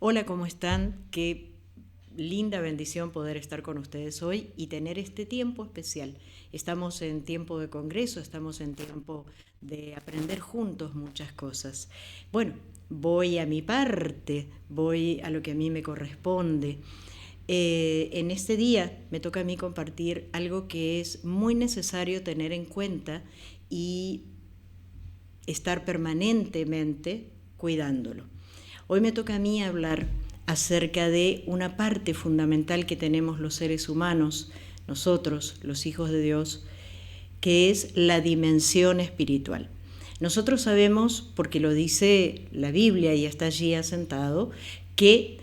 Hola, ¿cómo están? Qué linda bendición poder estar con ustedes hoy y tener este tiempo especial. Estamos en tiempo de congreso, estamos en tiempo de aprender juntos muchas cosas. Bueno, voy a mi parte, voy a lo que a mí me corresponde. En este día me toca a mí compartir algo que es muy necesario tener en cuenta y estar permanentemente cuidándolo. Hoy me toca a mí hablar acerca de una parte fundamental que tenemos los seres humanos, nosotros, los hijos de Dios, que es la dimensión espiritual. Nosotros sabemos, porque lo dice la Biblia y está allí asentado, que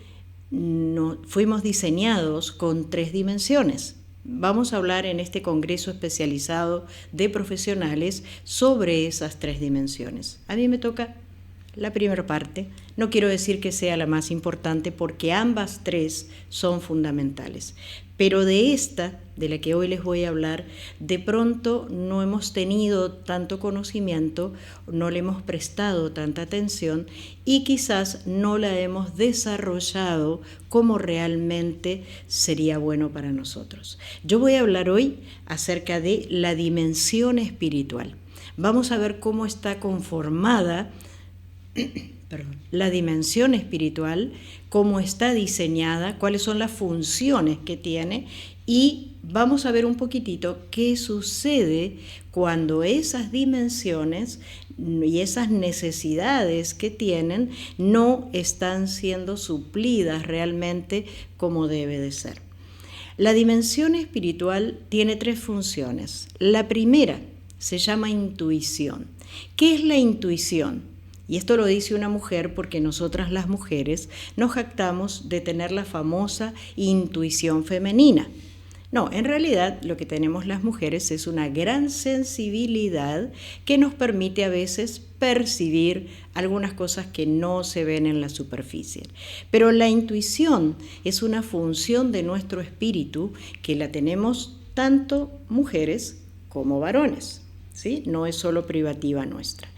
fuimos diseñados con 3 dimensiones. Vamos a hablar en este congreso especializado de profesionales sobre esas 3 dimensiones. A mí me toca la primera parte. No quiero decir que sea la más importante porque ambas 3 son fundamentales. Pero de esta, de la que hoy les voy a hablar, de pronto no hemos tenido tanto conocimiento, no le hemos prestado tanta atención y quizás no la hemos desarrollado como realmente sería bueno para nosotros. Yo voy a hablar hoy acerca de la dimensión espiritual. Vamos a ver cómo está conformada la dimensión espiritual, cómo está diseñada, cuáles son las funciones que tiene y vamos a ver un poquitito qué sucede cuando esas dimensiones y esas necesidades que tienen no están siendo suplidas realmente como debe de ser. La dimensión espiritual tiene 3 funciones. La primera se llama intuición. ¿Qué es la intuición? Y esto lo dice una mujer porque nosotras las mujeres nos jactamos de tener la famosa intuición femenina. No, en realidad lo que tenemos las mujeres es una gran sensibilidad que nos permite a veces percibir algunas cosas que no se ven en la superficie. Pero la intuición es una función de nuestro espíritu que la tenemos tanto mujeres como varones, ¿sí? No es solo privativa nuestra.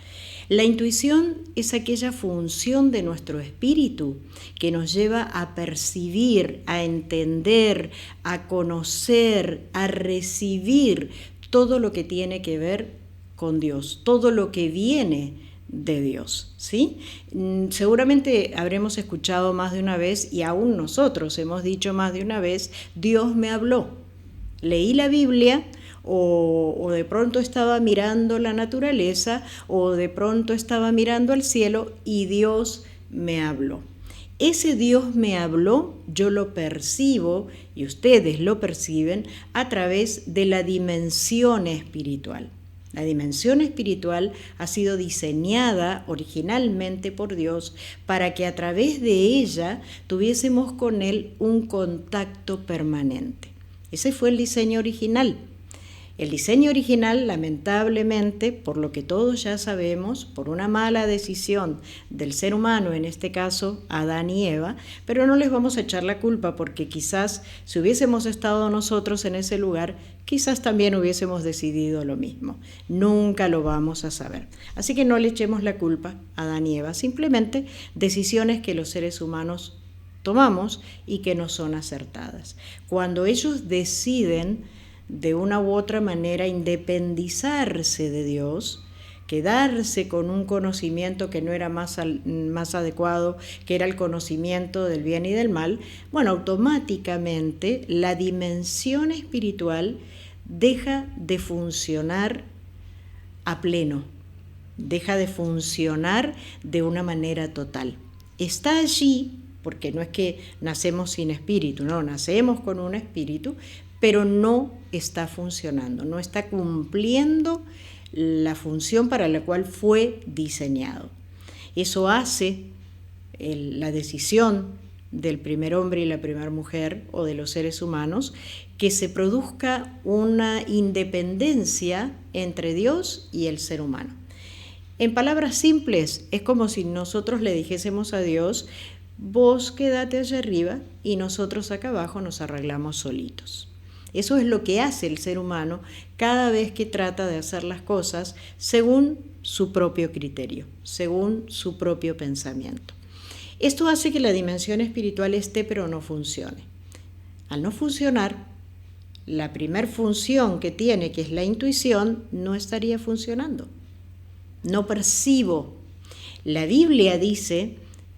La intuición es aquella función de nuestro espíritu que nos lleva a percibir, a entender, a conocer, a recibir todo lo que tiene que ver con Dios, todo lo que viene de Dios, ¿sí? Seguramente habremos escuchado más de una vez y aún nosotros hemos dicho más de una vez, Dios me habló. Leí la Biblia o de pronto estaba mirando la naturaleza o de pronto estaba mirando al cielo y Dios me habló. Ese Dios me habló, yo lo percibo y ustedes lo perciben a través de la dimensión espiritual. La dimensión espiritual ha sido diseñada originalmente por Dios para que a través de ella tuviésemos con Él un contacto permanente. Ese fue el diseño original. El diseño original, lamentablemente, por lo que todos ya sabemos, por una mala decisión del ser humano, en este caso Adán y Eva, pero no les vamos a echar la culpa porque quizás si hubiésemos estado nosotros en ese lugar, quizás también hubiésemos decidido lo mismo. Nunca lo vamos a saber. Así que no le echemos la culpa a Adán y Eva, simplemente decisiones que los seres humanos tomamos y que no son acertadas. Cuando ellos deciden de una u otra manera independizarse de Dios, quedarse con un conocimiento que no era más adecuado, que era el conocimiento del bien y del mal, bueno, automáticamente la dimensión espiritual deja de funcionar a pleno, deja de funcionar de una manera total. Está allí porque no es que nacemos sin espíritu, no, nacemos con un espíritu, pero no está funcionando, no está cumpliendo la función para la cual fue diseñado. Eso hace la decisión del primer hombre y la primera mujer o de los seres humanos que se produzca una independencia entre Dios y el ser humano. En palabras simples, es como si nosotros le dijésemos a Dios, vos quédate allá arriba y nosotros acá abajo nos arreglamos solitos. Eso es lo que hace el ser humano cada vez que trata de hacer las cosas según su propio criterio, según su propio pensamiento. Esto hace que la dimensión espiritual esté pero no funcione. Al no funcionar, la primer función que tiene, que es la intuición, no estaría funcionando. No percibo. La Biblia dice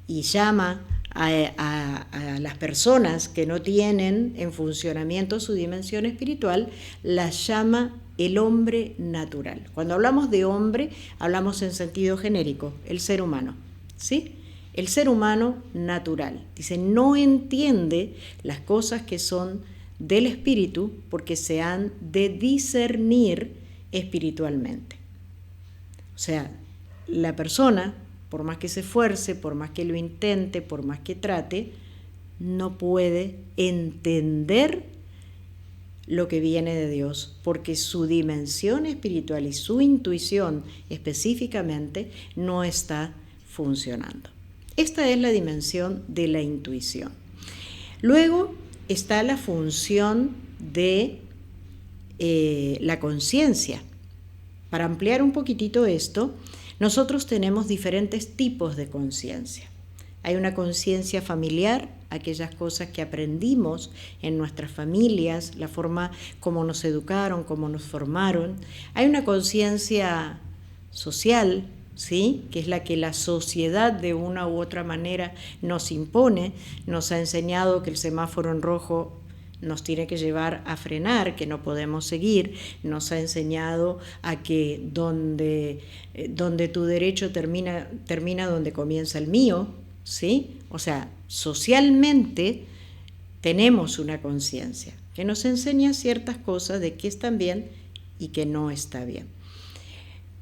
y llama a las personas que no tienen en funcionamiento su dimensión espiritual, las llama el hombre natural. Cuando hablamos de hombre, hablamos en sentido genérico, el ser humano, ¿sí? El ser humano natural. Dice, no entiende las cosas que son del espíritu porque se han de discernir espiritualmente. O sea, la persona, por más que se esfuerce, por más que lo intente, por más que trate, no puede entender lo que viene de Dios, porque su dimensión espiritual y su intuición específicamente no está funcionando. Esta es la dimensión de la intuición. Luego está la función de la conciencia. Para ampliar un poquitito esto, nosotros tenemos diferentes tipos de conciencia. Hay una conciencia familiar, aquellas cosas que aprendimos en nuestras familias, la forma como nos educaron, como nos formaron. Hay una conciencia social, ¿sí? Que es la que la sociedad de una u otra manera nos impone, nos ha enseñado que el semáforo en rojo nos tiene que llevar a frenar, que no podemos seguir, nos ha enseñado a que donde tu derecho termina donde comienza el mío, ¿sí? O sea, socialmente tenemos una conciencia que nos enseña ciertas cosas de qué están bien y qué no está bien.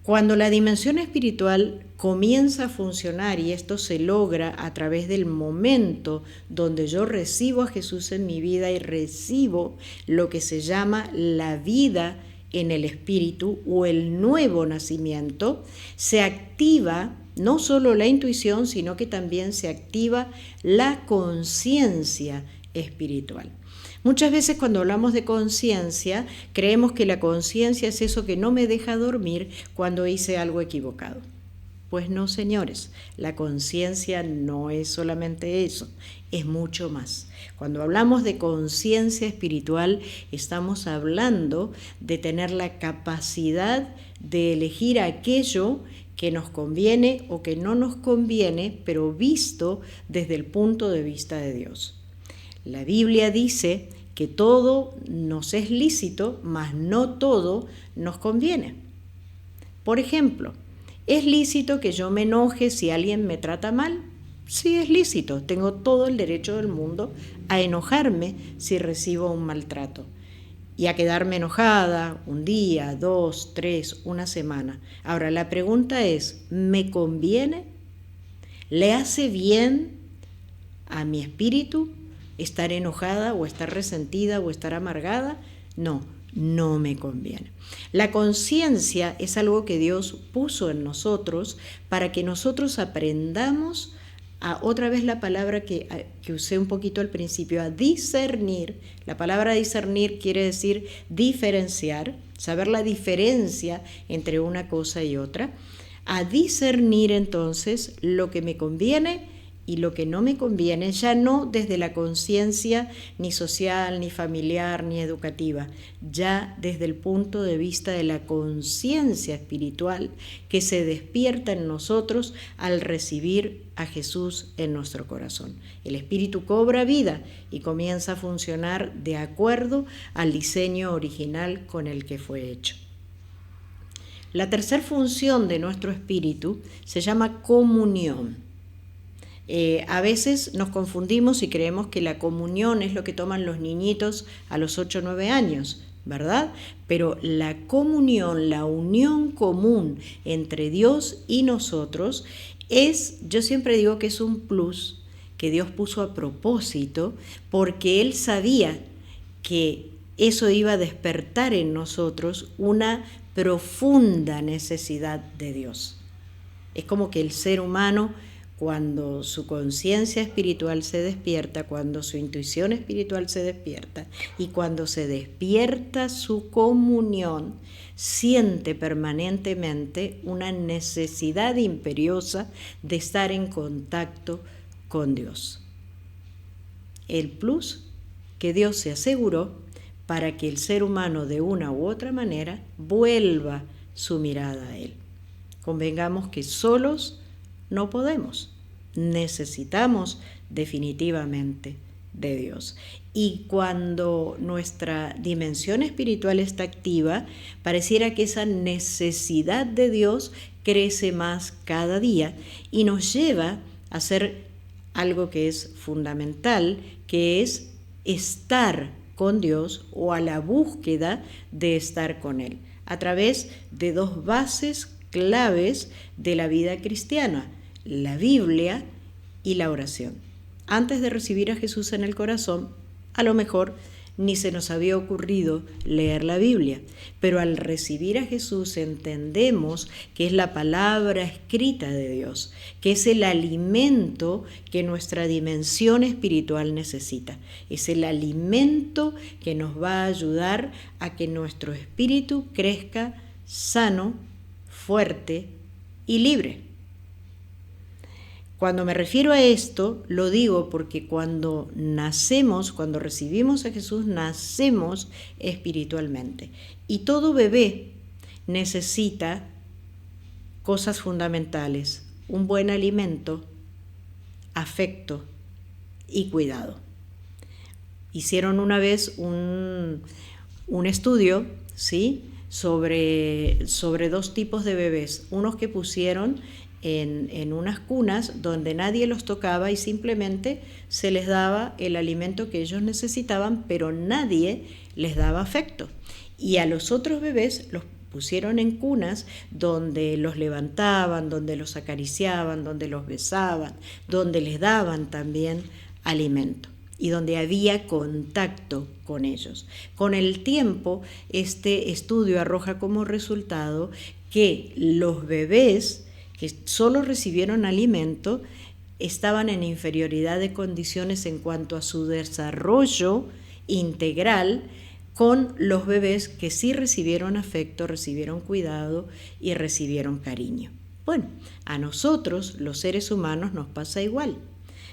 Cuando la dimensión espiritual comienza a funcionar, y esto se logra a través del momento donde yo recibo a Jesús en mi vida y recibo lo que se llama la vida en el espíritu o el nuevo nacimiento, se activa no solo la intuición, sino que también se activa la conciencia espiritual. Muchas veces cuando hablamos de conciencia, creemos que la conciencia es eso que no me deja dormir cuando hice algo equivocado. Pues no, señores, la conciencia no es solamente eso, es mucho más. Cuando hablamos de conciencia espiritual, estamos hablando de tener la capacidad de elegir aquello que nos conviene o que no nos conviene, pero visto desde el punto de vista de Dios. La Biblia dice que todo nos es lícito, mas no todo nos conviene. Por ejemplo, ¿es lícito que yo me enoje si alguien me trata mal? Sí, es lícito. Tengo todo el derecho del mundo a enojarme si recibo un maltrato y a quedarme enojada un día, 2, 3, una semana. Ahora, la pregunta es, ¿me conviene? ¿Le hace bien a mi espíritu estar enojada o estar resentida o estar amargada? No, no me conviene. La conciencia es algo que Dios puso en nosotros para que nosotros aprendamos otra vez la palabra que usé un poquito al principio, a discernir. La palabra discernir quiere decir diferenciar, saber la diferencia entre una cosa y otra. A discernir entonces lo que me conviene y lo que no me conviene, ya no desde la conciencia ni social, ni familiar, ni educativa, ya desde el punto de vista de la conciencia espiritual que se despierta en nosotros al recibir a Jesús en nuestro corazón. El espíritu cobra vida y comienza a funcionar de acuerdo al diseño original con el que fue hecho. La tercera función de nuestro espíritu se llama comunión. A veces nos confundimos y creemos que la comunión es lo que toman los niñitos a los 8 o 9 años, ¿verdad? Pero la comunión, la unión común entre Dios y nosotros yo siempre digo que es un plus que Dios puso a propósito porque Él sabía que eso iba a despertar en nosotros una profunda necesidad de Dios. Es como que el ser humano, cuando su conciencia espiritual se despierta, cuando su intuición espiritual se despierta y cuando se despierta su comunión, siente permanentemente una necesidad imperiosa de estar en contacto con Dios. El plus que Dios se aseguró para que el ser humano de una u otra manera vuelva su mirada a Él. Convengamos que solos no podemos, necesitamos definitivamente de Dios. Y cuando nuestra dimensión espiritual está activa, pareciera que esa necesidad de Dios crece más cada día y nos lleva a hacer algo que es fundamental, que es estar con Dios o a la búsqueda de estar con Él, a través de dos bases claves de la vida cristiana, la Biblia y la oración. Antes de recibir a Jesús en el corazón, a lo mejor ni se nos había ocurrido leer la Biblia, pero al recibir a Jesús entendemos que es la palabra escrita de Dios, que es el alimento que nuestra dimensión espiritual necesita, es el alimento que nos va a ayudar a que nuestro espíritu crezca sano, fuerte y libre. Cuando me refiero a esto, lo digo porque cuando nacemos, cuando recibimos a Jesús, nacemos espiritualmente. Y todo bebé necesita cosas fundamentales: un buen alimento, afecto y cuidado. Hicieron una vez un estudio, ¿sí?, sobre dos tipos de bebés. Unos que pusieron en unas cunas donde nadie los tocaba y simplemente se les daba el alimento que ellos necesitaban, pero nadie les daba afecto. Y a los otros bebés los pusieron en cunas donde los levantaban, donde los acariciaban, donde los besaban, donde les daban también alimento y donde había contacto con ellos. Con el tiempo, este estudio arroja como resultado que los bebés que solo recibieron alimento estaban en inferioridad de condiciones en cuanto a su desarrollo integral con los bebés que sí recibieron afecto, recibieron cuidado y recibieron cariño. Bueno, a nosotros, los seres humanos, nos pasa igual.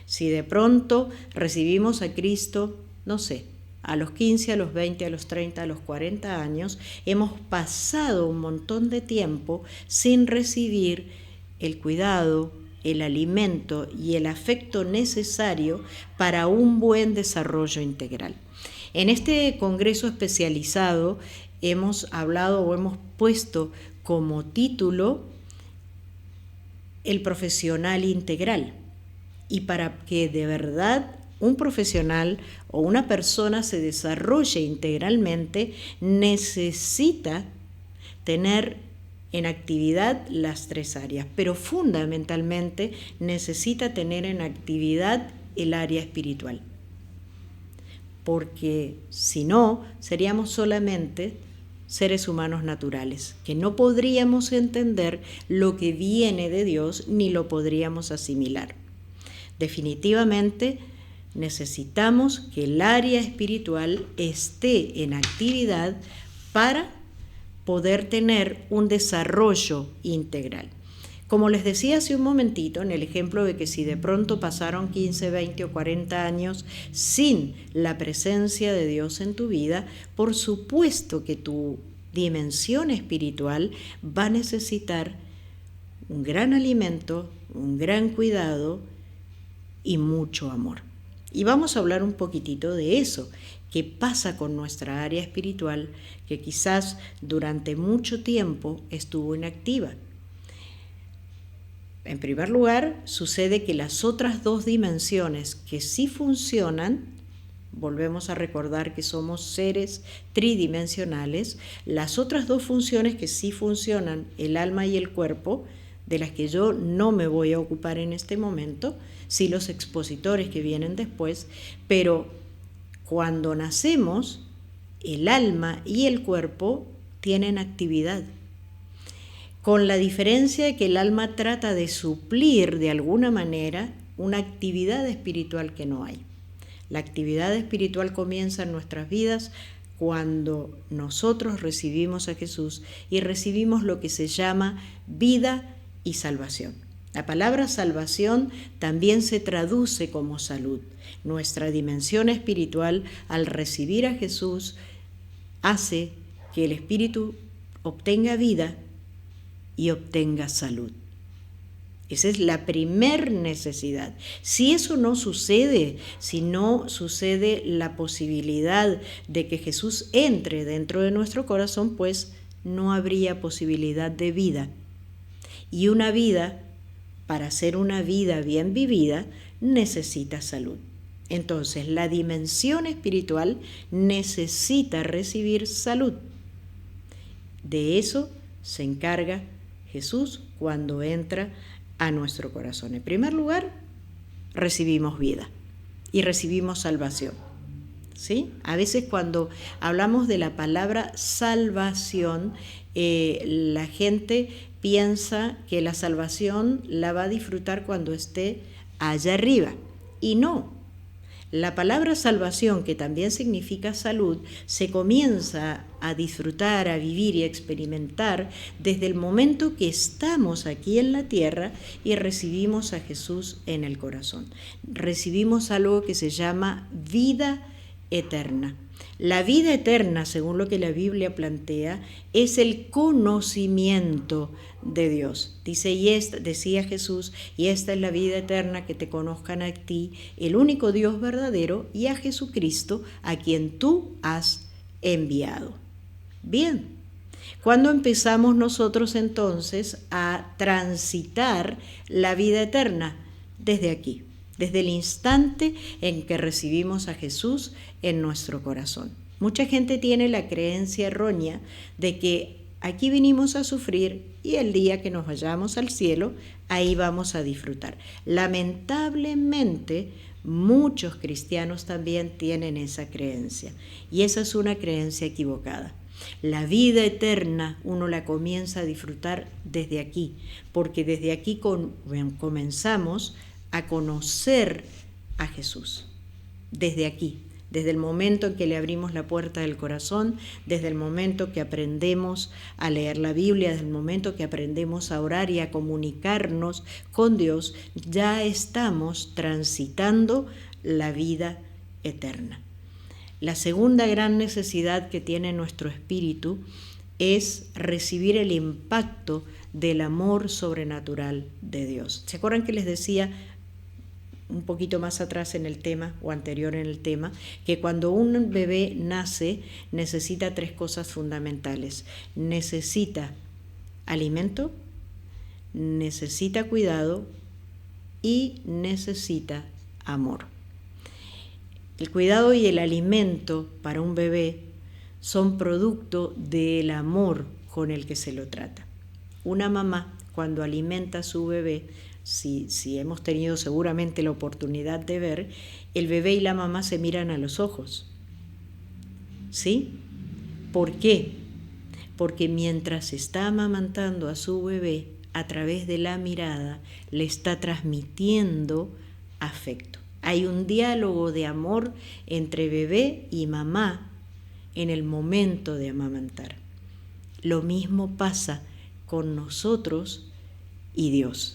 Si de pronto recibimos a Cristo, no sé, a los 15, a los 20, a los 30, a los 40 años, hemos pasado un montón de tiempo sin recibir el cuidado, el alimento y el afecto necesario para un buen desarrollo integral. En este congreso especializado hemos hablado o hemos puesto como título el profesional integral. Y para que de verdad un profesional o una persona se desarrolle integralmente, necesita tener en actividad las tres áreas, pero fundamentalmente necesita tener en actividad el área espiritual. Porque si no, seríamos solamente seres humanos naturales, que no podríamos entender lo que viene de Dios ni lo podríamos asimilar. Definitivamente necesitamos que el área espiritual esté en actividad para poder tener un desarrollo integral. Como les decía hace un momentito, en el ejemplo de que si de pronto pasaron 15, 20 o 40 años sin la presencia de Dios en tu vida, por supuesto que tu dimensión espiritual va a necesitar un gran alimento, un gran cuidado y mucho amor. Y vamos a hablar un poquitito de eso. ¿Qué pasa con nuestra área espiritual que quizás durante mucho tiempo estuvo inactiva? En primer lugar, sucede que las otras dos dimensiones que sí funcionan, volvemos a recordar que somos seres tridimensionales, las otras dos funciones que sí funcionan, el alma y el cuerpo, de las que yo no me voy a ocupar en este momento, sí los expositores que vienen después, pero cuando nacemos, el alma y el cuerpo tienen actividad, con la diferencia de que el alma trata de suplir de alguna manera una actividad espiritual que no hay. La actividad espiritual comienza en nuestras vidas cuando nosotros recibimos a Jesús y recibimos lo que se llama vida y salvación. La palabra salvación también se traduce como salud. Nuestra dimensión espiritual, al recibir a Jesús, hace que el espíritu obtenga vida y obtenga salud. Esa es la primer necesidad. Si eso no sucede, si no sucede la posibilidad de que Jesús entre dentro de nuestro corazón, pues no habría posibilidad de vida. Y una vida, para ser una vida bien vivida, necesita salud. Entonces, la dimensión espiritual necesita recibir salud. De eso se encarga Jesús cuando entra a nuestro corazón. En primer lugar, recibimos vida y recibimos salvación. ¿Sí? A veces cuando hablamos de la palabra salvación, la gente piensa que la salvación la va a disfrutar cuando esté allá arriba. Y no. La palabra salvación, que también significa salud, se comienza a disfrutar, a vivir y a experimentar desde el momento que estamos aquí en la tierra y recibimos a Jesús en el corazón. Recibimos algo que se llama vida eterna. La vida eterna, según lo que la Biblia plantea, es el conocimiento de Dios. Decía Jesús, y esta es la vida eterna, que te conozcan a ti, el único Dios verdadero, y a Jesucristo, a quien tú has enviado. Bien, ¿cuándo empezamos nosotros entonces a transitar la vida eterna? Desde aquí. Desde el instante en que recibimos a Jesús en nuestro corazón. Mucha gente tiene la creencia errónea de que aquí vinimos a sufrir y el día que nos vayamos al cielo, ahí vamos a disfrutar. Lamentablemente, muchos cristianos también tienen esa creencia y esa es una creencia equivocada. La vida eterna uno la comienza a disfrutar desde aquí, porque desde aquí comenzamos a conocer a Jesús, desde aquí, desde el momento en que le abrimos la puerta del corazón, desde el momento que aprendemos a leer la Biblia, desde el momento que aprendemos a orar y a comunicarnos con Dios, ya estamos transitando la vida eterna. La segunda gran necesidad que tiene nuestro espíritu es recibir el impacto del amor sobrenatural de Dios. ¿Se acuerdan que les decía un poquito más atrás en el tema o anterior en el tema, que cuando un bebé nace necesita 3 cosas fundamentales? Necesita alimento, necesita cuidado y necesita amor. El cuidado y el alimento para un bebé son producto del amor con el que se lo trata. Una mamá, cuando alimenta a su bebé, si hemos tenido seguramente la oportunidad de ver, el bebé y la mamá se miran a los ojos. ¿Sí? ¿Por qué? Porque mientras está amamantando a su bebé, a través de la mirada, le está transmitiendo afecto. Hay un diálogo de amor entre bebé y mamá en el momento de amamantar. Lo mismo pasa con nosotros y Dios.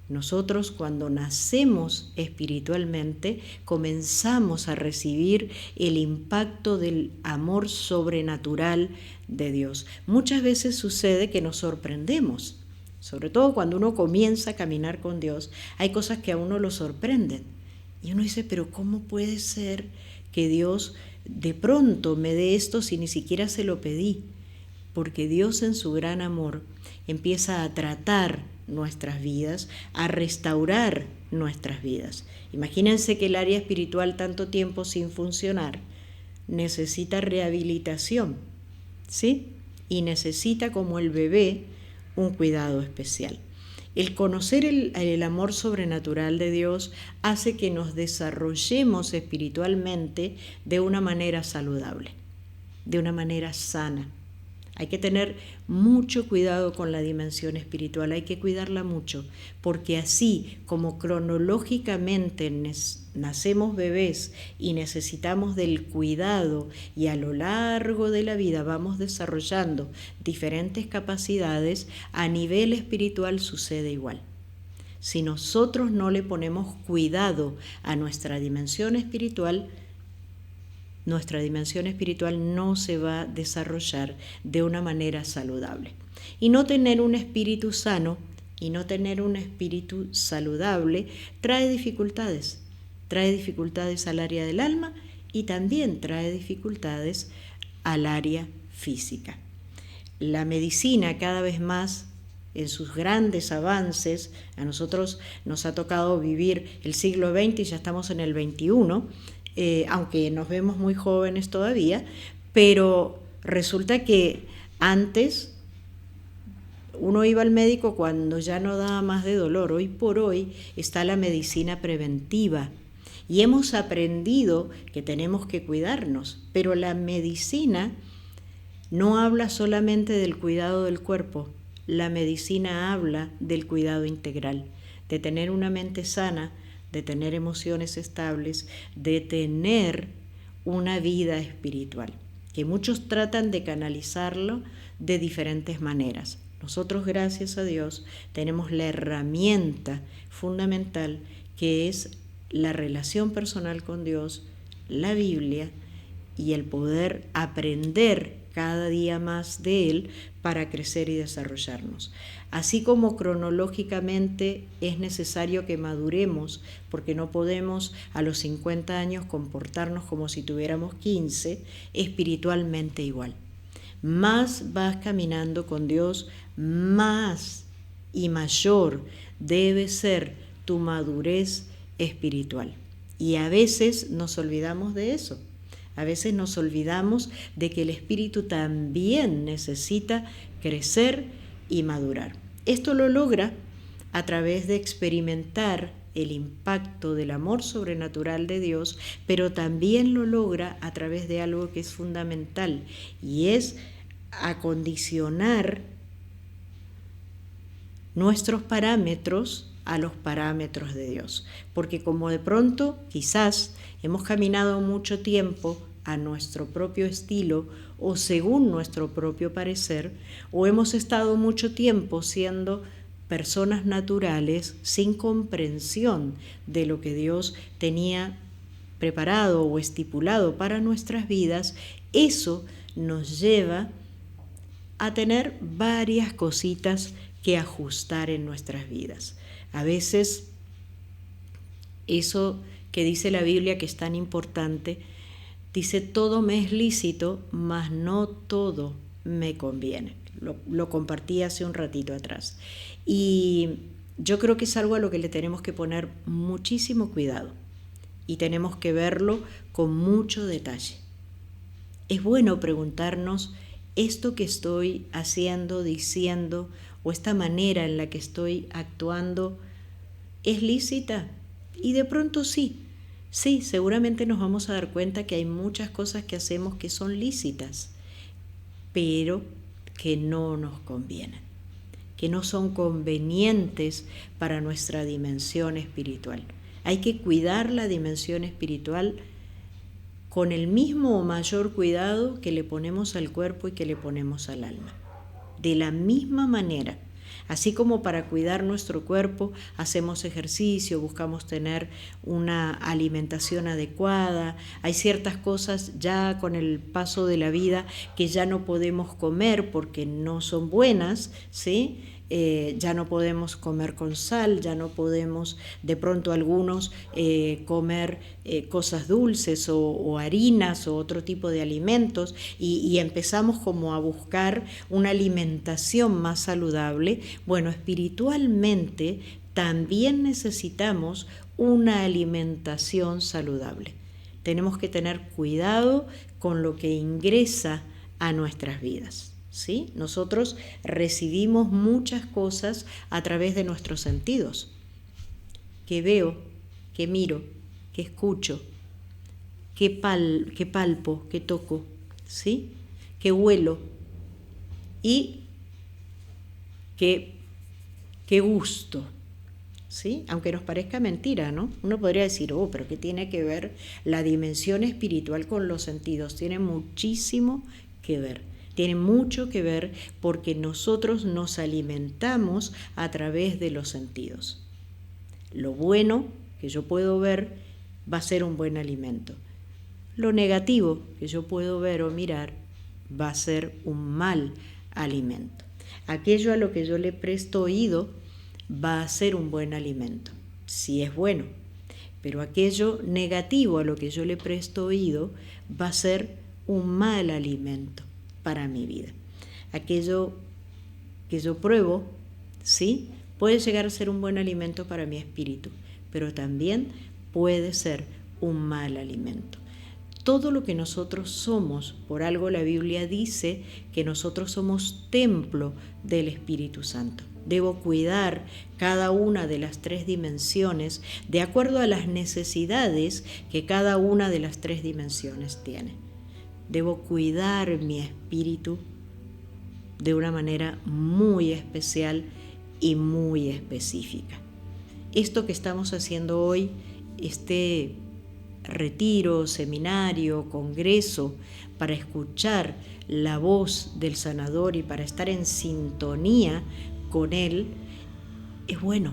Nosotros, cuando nacemos espiritualmente, comenzamos a recibir el impacto del amor sobrenatural de Dios. Muchas veces sucede que nos sorprendemos, sobre todo cuando uno comienza a caminar con Dios. Hay cosas que a uno lo sorprenden y uno dice, pero ¿cómo puede ser que Dios de pronto me dé esto si ni siquiera se lo pedí? Porque Dios, en su gran amor, empieza a tratar nuestras vidas, a restaurar nuestras vidas. Imagínense que el área espiritual, tanto tiempo sin funcionar, necesita rehabilitación, ¿sí? Y necesita, como el bebé, un cuidado especial. El conocer el amor sobrenatural de Dios hace que nos desarrollemos espiritualmente de una manera saludable, de una manera sana. Hay que tener mucho cuidado con la dimensión espiritual, hay que cuidarla mucho, porque así como cronológicamente nacemos bebés y necesitamos del cuidado y a lo largo de la vida vamos desarrollando diferentes capacidades, a nivel espiritual sucede igual. Si nosotros no le ponemos cuidado a nuestra dimensión espiritual no se va a desarrollar de una manera saludable. Y no tener un espíritu sano y no tener un espíritu saludable trae dificultades al área del alma y también trae dificultades al área física. La medicina cada vez más en sus grandes avances, a nosotros nos ha tocado vivir el siglo XX y ya estamos en el XXI, aunque nos vemos muy jóvenes todavía, pero resulta que antes uno iba al médico cuando ya no daba más de dolor. Hoy por hoy está la medicina preventiva y hemos aprendido que tenemos que cuidarnos, pero la medicina no habla solamente del cuidado del cuerpo, la medicina habla del cuidado integral, de tener una mente sana, de tener emociones estables, de tener una vida espiritual, que muchos tratan de canalizarlo de diferentes maneras. Nosotros, gracias a Dios, tenemos la herramienta fundamental que es la relación personal con Dios, la Biblia y el poder aprender cada día más de Él para crecer y desarrollarnos. Así como cronológicamente es necesario que maduremos, porque no podemos a los 50 años comportarnos como si tuviéramos 15, espiritualmente igual. Más vas caminando con Dios, más y mayor debe ser tu madurez espiritual. Y a veces nos olvidamos de eso. A veces nos olvidamos de que el espíritu también necesita crecer y madurar. Esto lo logra a través de experimentar el impacto del amor sobrenatural de Dios, pero también lo logra a través de algo que es fundamental y es acondicionar nuestros parámetros a los parámetros de Dios. Porque como de pronto quizás hemos caminado mucho tiempo a nuestro propio estilo o según nuestro propio parecer, o hemos estado mucho tiempo siendo personas naturales sin comprensión de lo que Dios tenía preparado o estipulado para nuestras vidas, eso nos lleva a tener varias cositas que ajustar en nuestras vidas. A veces eso que dice la Biblia que es tan importante, dice todo me es lícito, mas no todo me conviene. Lo compartí hace un ratito atrás. Y yo creo que es algo a lo que le tenemos que poner muchísimo cuidado y tenemos que verlo con mucho detalle. Es bueno preguntarnos, ¿esto que estoy haciendo, diciendo, o esta manera en la que estoy actuando, es lícita? Y de pronto sí, seguramente nos vamos a dar cuenta que hay muchas cosas que hacemos que son lícitas, pero que no nos convienen, que no son convenientes para nuestra dimensión espiritual. Hay que cuidar la dimensión espiritual con el mismo o mayor cuidado que le ponemos al cuerpo y que le ponemos al alma. De la misma manera, así como para cuidar nuestro cuerpo hacemos ejercicio, buscamos tener una alimentación adecuada, hay ciertas cosas ya con el paso de la vida que ya no podemos comer porque no son buenas, ¿sí? Ya no podemos comer con sal, ya no podemos de pronto algunos comer cosas dulces o harinas o otro tipo de alimentos y empezamos como a buscar una alimentación más saludable. Bueno, espiritualmente también necesitamos una alimentación saludable. Tenemos que tener cuidado con lo que ingresa a nuestras vidas. ¿Sí? Nosotros recibimos muchas cosas a través de nuestros sentidos, que veo, que miro, que escucho, que palpo, que toco, ¿sí? Que huelo y que gusto, ¿sí? Aunque nos parezca mentira, ¿no? Uno podría decir, pero ¿qué tiene que ver la dimensión espiritual con los sentidos? Tiene muchísimo que ver. Tiene mucho que ver porque nosotros nos alimentamos a través de los sentidos. Lo bueno que yo puedo ver va a ser un buen alimento. Lo negativo que yo puedo ver o mirar va a ser un mal alimento. Aquello a lo que yo le presto oído va a ser un buen alimento, si es bueno. Pero aquello negativo a lo que yo le presto oído va a ser un mal alimento para mi vida. Aquello que yo pruebo, ¿sí?, puede llegar a ser un buen alimento para mi espíritu, pero también puede ser un mal alimento. Todo lo que nosotros somos, por algo la Biblia dice que nosotros somos templo del Espíritu Santo. Debo cuidar cada una de las 3 dimensiones de acuerdo a las necesidades que cada una de las 3 dimensiones tiene. Debo cuidar mi espíritu de una manera muy especial y muy específica. Esto que estamos haciendo hoy, este retiro, seminario, congreso, para escuchar la voz del sanador y para estar en sintonía con él, es bueno,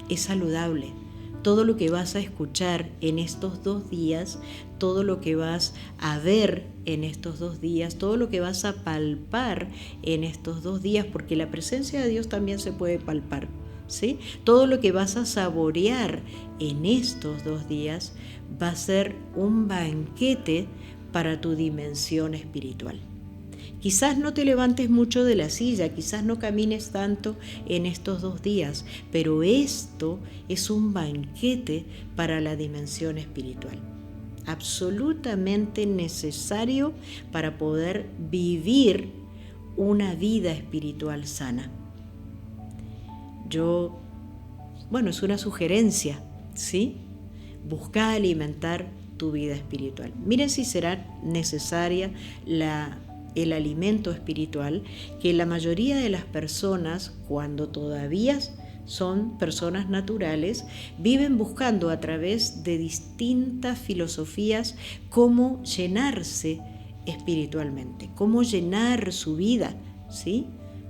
es saludable. Todo lo que vas a escuchar en estos 2 días, todo lo que vas a ver en estos 2 días, todo lo que vas a palpar en estos 2 días, porque la presencia de Dios también se puede palpar, ¿sí? Todo lo que vas a saborear en estos 2 días va a ser un banquete para tu dimensión espiritual. Quizás no te levantes mucho de la silla, quizás no camines tanto en estos 2 días, pero esto es un banquete para la dimensión espiritual. Absolutamente necesario para poder vivir una vida espiritual sana. Es una sugerencia, ¿sí? Busca alimentar tu vida espiritual. Miren si será necesaria el alimento espiritual que la mayoría de las personas, cuando todavía son personas naturales, viven buscando a través de distintas filosofías cómo llenarse espiritualmente, cómo llenar su vida, ¿sí?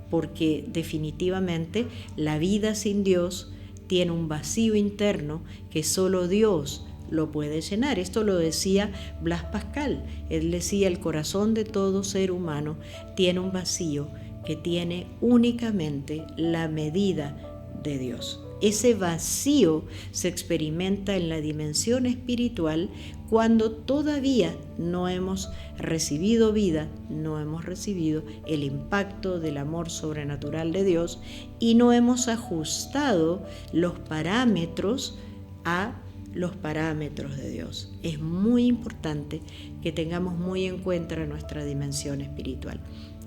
Porque definitivamente la vida sin Dios tiene un vacío interno que solo Dios lo puede llenar. Esto lo decía Blas Pascal. Él decía: el corazón de todo ser humano tiene un vacío que tiene únicamente la medida de Dios. Ese vacío se experimenta en la dimensión espiritual cuando todavía no hemos recibido vida, no hemos recibido el impacto del amor sobrenatural de Dios y no hemos ajustado los parámetros a los parámetros de Dios. Es muy importante que tengamos muy en cuenta nuestra dimensión espiritual.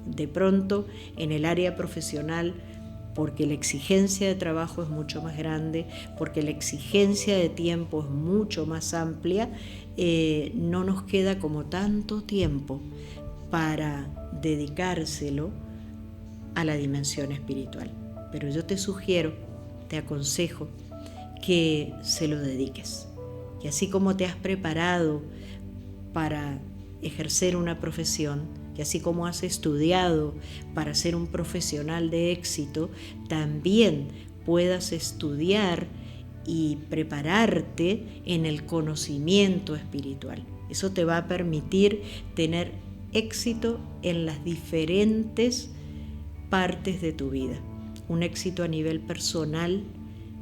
De pronto, en el área profesional, porque la exigencia de trabajo es mucho más grande, porque la exigencia de tiempo es mucho más amplia, no nos queda como tanto tiempo para dedicárselo a la dimensión espiritual. Pero yo te sugiero, te aconsejo que se lo dediques. Y así como te has preparado para ejercer una profesión, y así como has estudiado para ser un profesional de éxito, también puedas estudiar y prepararte en el conocimiento espiritual. Eso te va a permitir tener éxito en las diferentes partes de tu vida. Un éxito a nivel personal,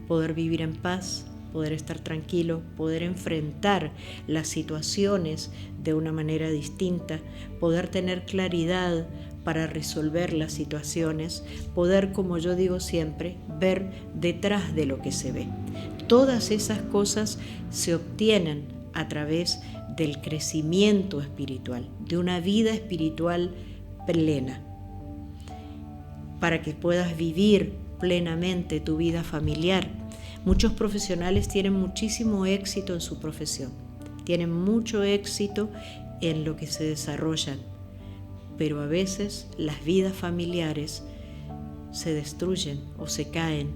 poder vivir en paz, poder estar tranquilo, poder enfrentar las situaciones de una manera distinta, poder tener claridad para resolver las situaciones, poder, como yo digo siempre, ver detrás de lo que se ve. Todas esas cosas se obtienen a través del crecimiento espiritual, de una vida espiritual plena, para que puedas vivir plenamente tu vida familiar. Muchos profesionales tienen muchísimo éxito en su profesión, tienen mucho éxito en lo que se desarrollan, pero a veces las vidas familiares se destruyen o se caen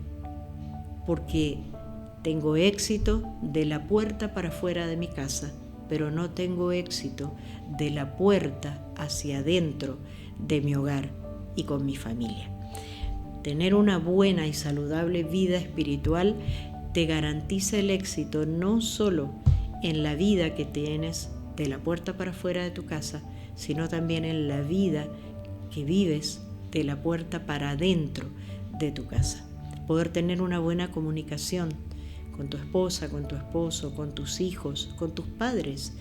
porque tengo éxito de la puerta para afuera de mi casa, pero no tengo éxito de la puerta hacia adentro de mi hogar y con mi familia. Tener una buena y saludable vida espiritual te garantiza el éxito no solo en la vida que tienes de la puerta para afuera de tu casa, sino también en la vida que vives de la puerta para adentro de tu casa. Poder tener una buena comunicación con tu esposa, con tu esposo, con tus hijos, con tus padres,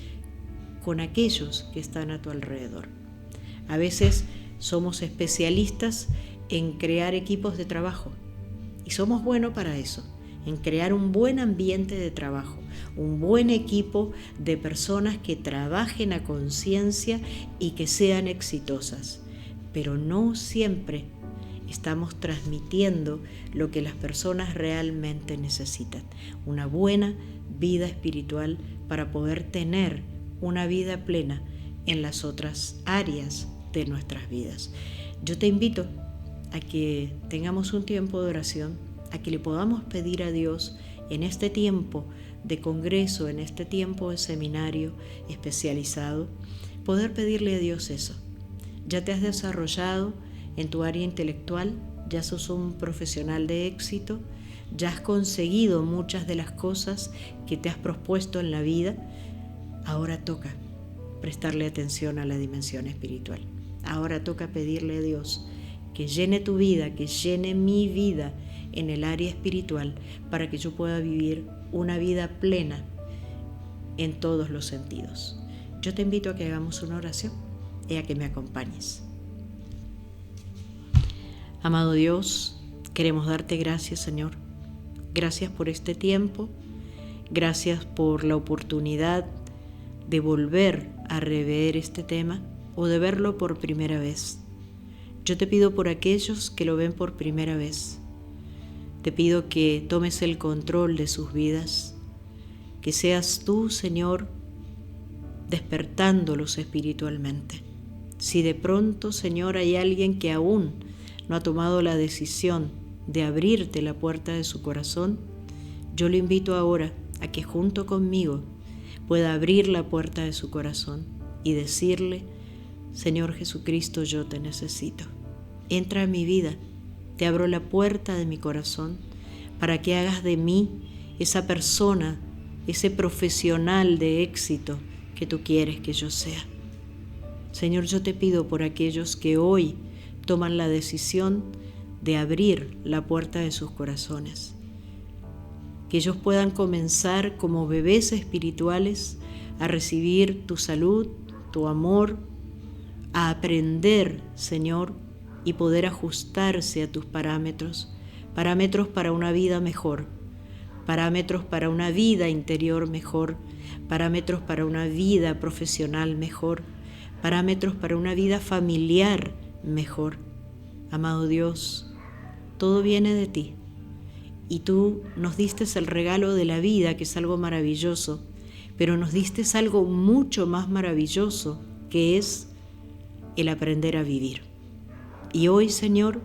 con aquellos que están a tu alrededor. A veces somos especialistas en crear equipos de trabajo y somos buenos para eso, en crear un buen ambiente de trabajo, un buen equipo de personas que trabajen a conciencia y que sean exitosas. Pero no siempre estamos transmitiendo lo que las personas realmente necesitan, una buena vida espiritual para poder tener una vida plena en las otras áreas de nuestras vidas. Yo te invito a que tengamos un tiempo de oración, a que le podamos pedir a Dios en este tiempo de congreso, en este tiempo de seminario especializado, poder pedirle a Dios eso. Ya te has desarrollado en tu área intelectual, ya sos un profesional de éxito, ya has conseguido muchas de las cosas que te has propuesto en la vida. Ahora toca prestarle atención a la dimensión espiritual. Ahora toca pedirle a Dios que llene tu vida, que llene mi vida en el área espiritual para que yo pueda vivir una vida plena en todos los sentidos. Yo te invito a que hagamos una oración y a que me acompañes. Amado Dios, queremos darte gracias, Señor. Gracias por este tiempo, gracias por la oportunidad de volver a rever este tema o de verlo por primera vez. Yo te pido por aquellos que lo ven por primera vez. Te pido que tomes el control de sus vidas, que seas tú, Señor, despertándolos espiritualmente. Si de pronto, Señor, hay alguien que aún no ha tomado la decisión de abrirte la puerta de su corazón, yo le invito ahora a que junto conmigo pueda abrir la puerta de su corazón y decirle: Señor Jesucristo, yo te necesito. Entra en mi vida, te abro la puerta de mi corazón para que hagas de mí esa persona, ese profesional de éxito que tú quieres que yo sea. Señor, yo te pido por aquellos que hoy toman la decisión de abrir la puerta de sus corazones, que ellos puedan comenzar como bebés espirituales a recibir tu salud, tu amor, a aprender, Señor, y poder ajustarse a tus parámetros para una vida mejor, parámetros para una vida interior mejor, parámetros para una vida profesional mejor, parámetros para una vida familiar mejor. Amado Dios, todo viene de ti y tú nos diste el regalo de la vida, que es algo maravilloso, pero nos diste algo mucho más maravilloso, que es el aprender a vivir. Y hoy, Señor,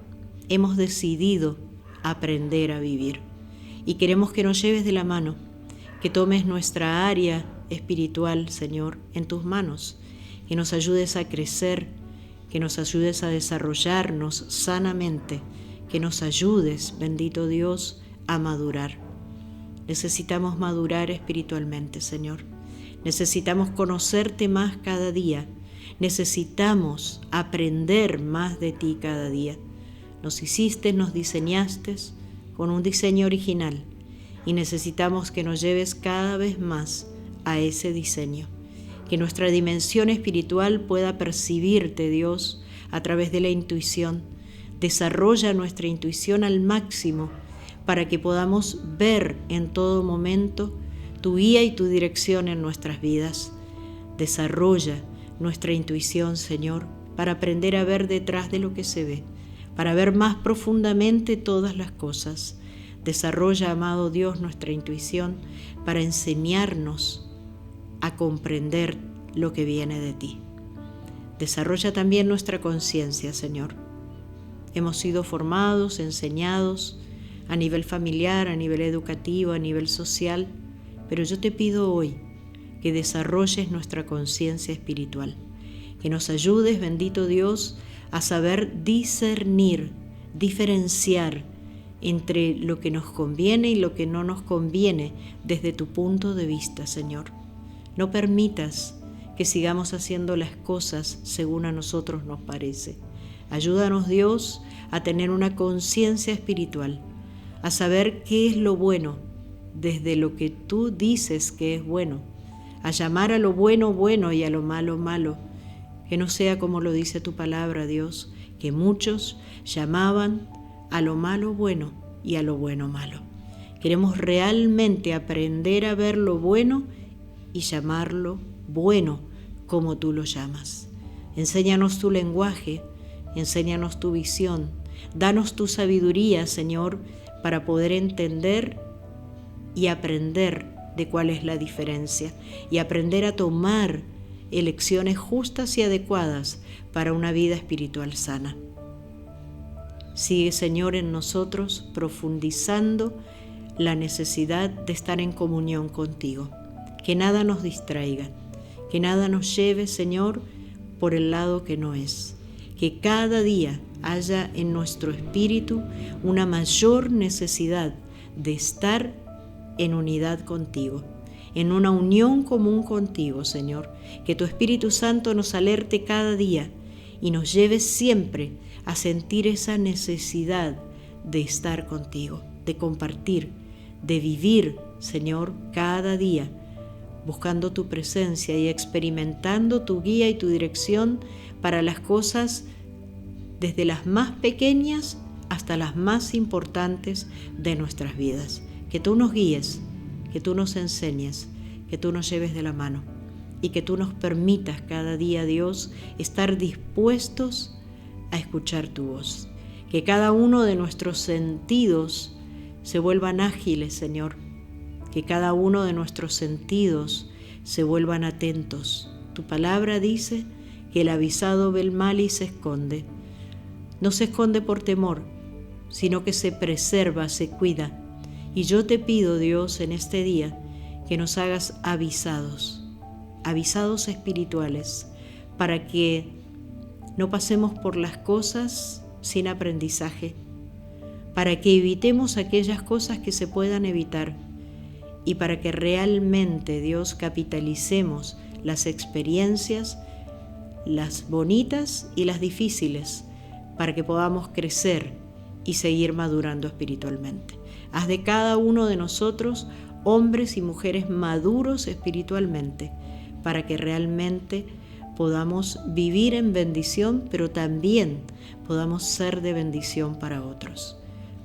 hemos decidido aprender a vivir y queremos que nos lleves de la mano, que tomes nuestra área espiritual, Señor, en tus manos, que nos ayudes a crecer, que nos ayudes a desarrollarnos sanamente, que nos ayudes, bendito Dios, a madurar. Necesitamos madurar espiritualmente, Señor. Necesitamos conocerte más cada día. Necesitamos aprender más de ti cada día. Nos hiciste, nos diseñaste con un diseño original y necesitamos que nos lleves cada vez más a ese diseño. Que nuestra dimensión espiritual pueda percibirte, Dios, a través de la intuición. Desarrolla nuestra intuición al máximo para que podamos ver en todo momento tu guía y tu dirección en nuestras vidas. Desarrolla nuestra intuición, Señor, para aprender a ver detrás de lo que se ve, para ver más profundamente todas las cosas. Desarrolla, amado Dios, nuestra intuición para enseñarnos a comprender lo que viene de ti. Desarrolla también nuestra conciencia, Señor. Hemos sido formados, enseñados a nivel familiar, a nivel educativo, a nivel social, pero yo te pido hoy que desarrolles nuestra conciencia espiritual, que nos ayudes, bendito Dios, a saber discernir, diferenciar entre lo que nos conviene y lo que no nos conviene desde tu punto de vista, Señor. No permitas que sigamos haciendo las cosas según a nosotros nos parece. Ayúdanos, Dios, a tener una conciencia espiritual, a saber qué es lo bueno desde lo que tú dices que es bueno, a llamar a lo bueno bueno y a lo malo malo, que no sea como lo dice tu palabra, Dios, que muchos llamaban a lo malo bueno y a lo bueno malo. Queremos realmente aprender a ver lo bueno y llamarlo bueno como tú lo llamas. Enséñanos tu lenguaje, enséñanos tu visión, danos tu sabiduría, Señor, para poder entender y aprender de cuál es la diferencia y aprender a tomar elecciones justas y adecuadas para una vida espiritual sana. Sigue, Señor, en nosotros profundizando la necesidad de estar en comunión contigo. Que nada nos distraiga, que nada nos lleve, Señor, por el lado que no es. Que cada día haya en nuestro espíritu una mayor necesidad de estar en unidad contigo, en una unión común contigo, Señor. Que tu Espíritu Santo nos alerte cada día y nos lleve siempre a sentir esa necesidad de estar contigo, de compartir, de vivir, Señor, cada día, buscando tu presencia y experimentando tu guía y tu dirección para las cosas desde las más pequeñas hasta las más importantes de nuestras vidas. Que tú nos guíes, que tú nos enseñes, que tú nos lleves de la mano y que tú nos permitas cada día, Dios, estar dispuestos a escuchar tu voz. Que cada uno de nuestros sentidos se vuelvan ágiles, Señor. Que cada uno de nuestros sentidos se vuelvan atentos. Tu palabra dice que el avisado ve el mal y se esconde. No se esconde por temor, sino que se preserva, se cuida. Y yo te pido, Dios, en este día, que nos hagas avisados espirituales, para que no pasemos por las cosas sin aprendizaje, para que evitemos aquellas cosas que se puedan evitar y para que realmente, Dios, capitalicemos las experiencias, las bonitas y las difíciles, para que podamos crecer y seguir madurando espiritualmente. Haz de cada uno de nosotros hombres y mujeres maduros espiritualmente, para que realmente podamos vivir en bendición, pero también podamos ser de bendición para otros.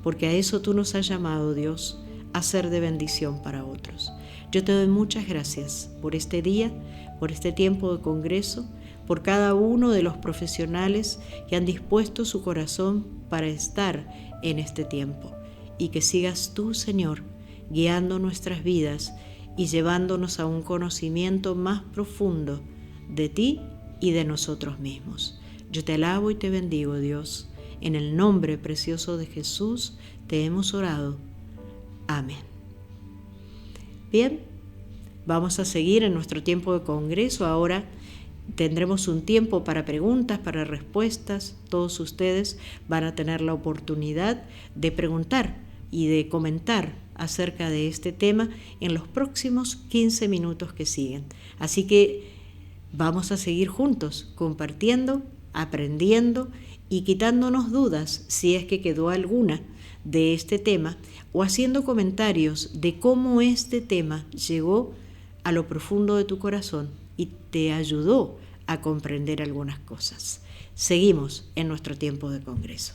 Porque a eso tú nos has llamado, Dios, a ser de bendición para otros. Yo te doy muchas gracias por este día, por este tiempo de congreso, por cada uno de los profesionales que han dispuesto su corazón para estar en este tiempo. Y que sigas tú, Señor, guiando nuestras vidas y llevándonos a un conocimiento más profundo de ti y de nosotros mismos. Yo te alabo y te bendigo, Dios. En el nombre precioso de Jesús te hemos orado. Amén. Bien, vamos a seguir en nuestro tiempo de congreso. Ahora tendremos un tiempo para preguntas, para respuestas. Todos ustedes van a tener la oportunidad de preguntar y de comentar acerca de este tema en los próximos 15 minutos que siguen. Así que vamos a seguir juntos, compartiendo, aprendiendo y quitándonos dudas, si es que quedó alguna, de este tema, o haciendo comentarios de cómo este tema llegó a lo profundo de tu corazón y te ayudó a comprender algunas cosas. Seguimos en nuestro tiempo de congreso.